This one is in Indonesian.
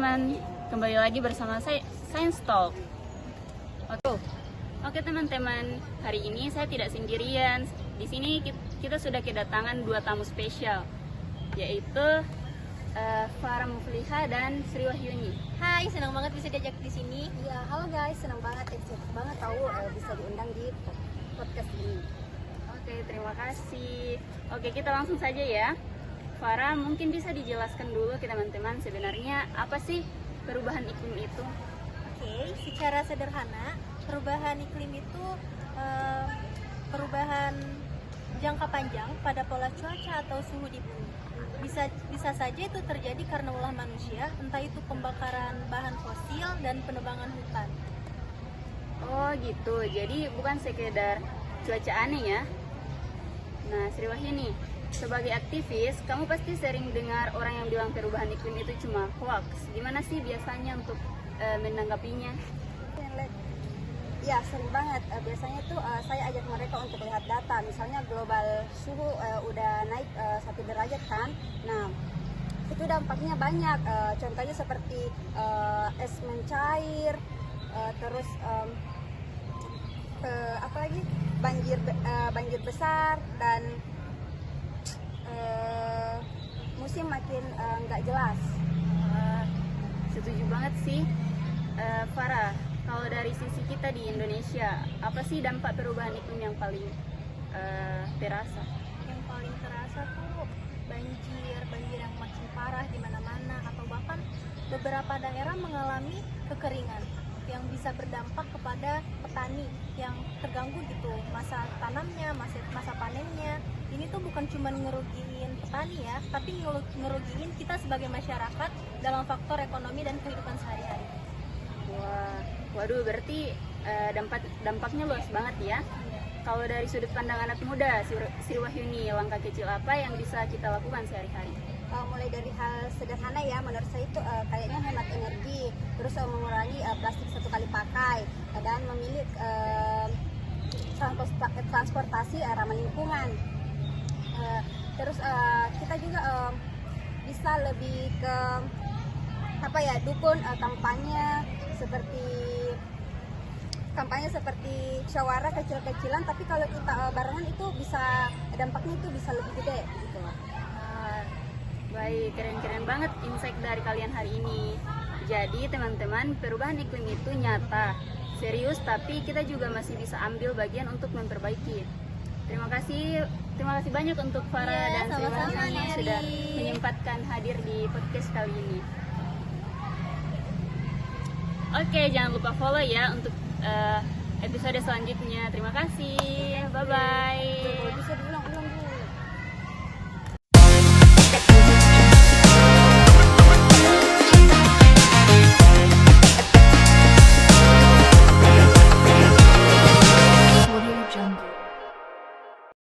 teman-teman, kembali lagi bersama saya Science Talk. Oke teman-teman, hari ini saya tidak sendirian. Di sini kita sudah kedatangan dua tamu spesial, yaitu Farah Mufliha dan Sri Wahyuni. Hai, senang banget bisa diajak di sini. Ya, halo guys, senang banget, excited banget tahu bisa diundang di podcast ini. Oke, terima kasih. Oke, kita langsung saja ya. Farah, mungkin bisa dijelaskan dulu ke teman-teman sebenarnya apa sih perubahan iklim itu? Oke, secara sederhana, perubahan iklim itu perubahan jangka panjang pada pola cuaca atau suhu di bumi. Bisa saja itu terjadi karena ulah manusia, entah itu pembakaran bahan fosil dan penebangan hutan. Oh gitu, jadi bukan sekedar cuaca aneh ya. Nah, Sri Wahyuni, sebagai aktivis, kamu pasti sering dengar orang yang bilang perubahan iklim itu cuma hoax. Gimana sih biasanya untuk menanggapinya? Ya, sering banget. Biasanya tuh saya ajak mereka untuk lihat data. Misalnya global suhu udah naik 1 derajat kan. Nah, itu dampaknya banyak. Contohnya seperti es mencair, terus apa lagi? Banjir besar dan musim makin nggak jelas. Setuju banget sih. Farah, kalau dari sisi kita di Indonesia, apa sih dampak perubahan iklim yang paling terasa? Yang paling terasa tuh banjir yang makin parah di mana-mana, atau bahkan beberapa daerah mengalami kekeringan yang bisa berdampak kepada petani yang terganggu gitu masa tanamnya, masa panennya. Ini tuh bukan cuma ngerugiin petani ya, tapi ngerugiin kita sebagai masyarakat dalam faktor ekonomi dan kehidupan sehari-hari. Waduh, berarti dampaknya luas banget ya. Kalau dari sudut pandang anak muda, Sri Wahyuni, langkah kecil apa yang bisa kita lakukan sehari-hari? Mulai dari hal sederhana ya, menurut saya itu kayaknya hemat energi, terus mengurangi plastik satu kali pakai, dan memilih transportasi ramah lingkungan. Terus kita juga bisa lebih ke dukung kampanye seperti syawara kecil-kecilan, tapi kalau kita barengan itu bisa dampaknya itu bisa lebih gede gitu loh. Baik, keren-keren banget insight dari kalian hari ini. Jadi teman-teman, perubahan iklim itu nyata, serius, tapi kita juga masih bisa ambil bagian untuk memperbaiki. Terima kasih banyak untuk Farah dan Sri Wahyuni sudah menyempatkan hadir di podcast kali ini. Oke, jangan lupa follow ya untuk episode selanjutnya. Terima kasih. Bye-bye. Bisa diulang.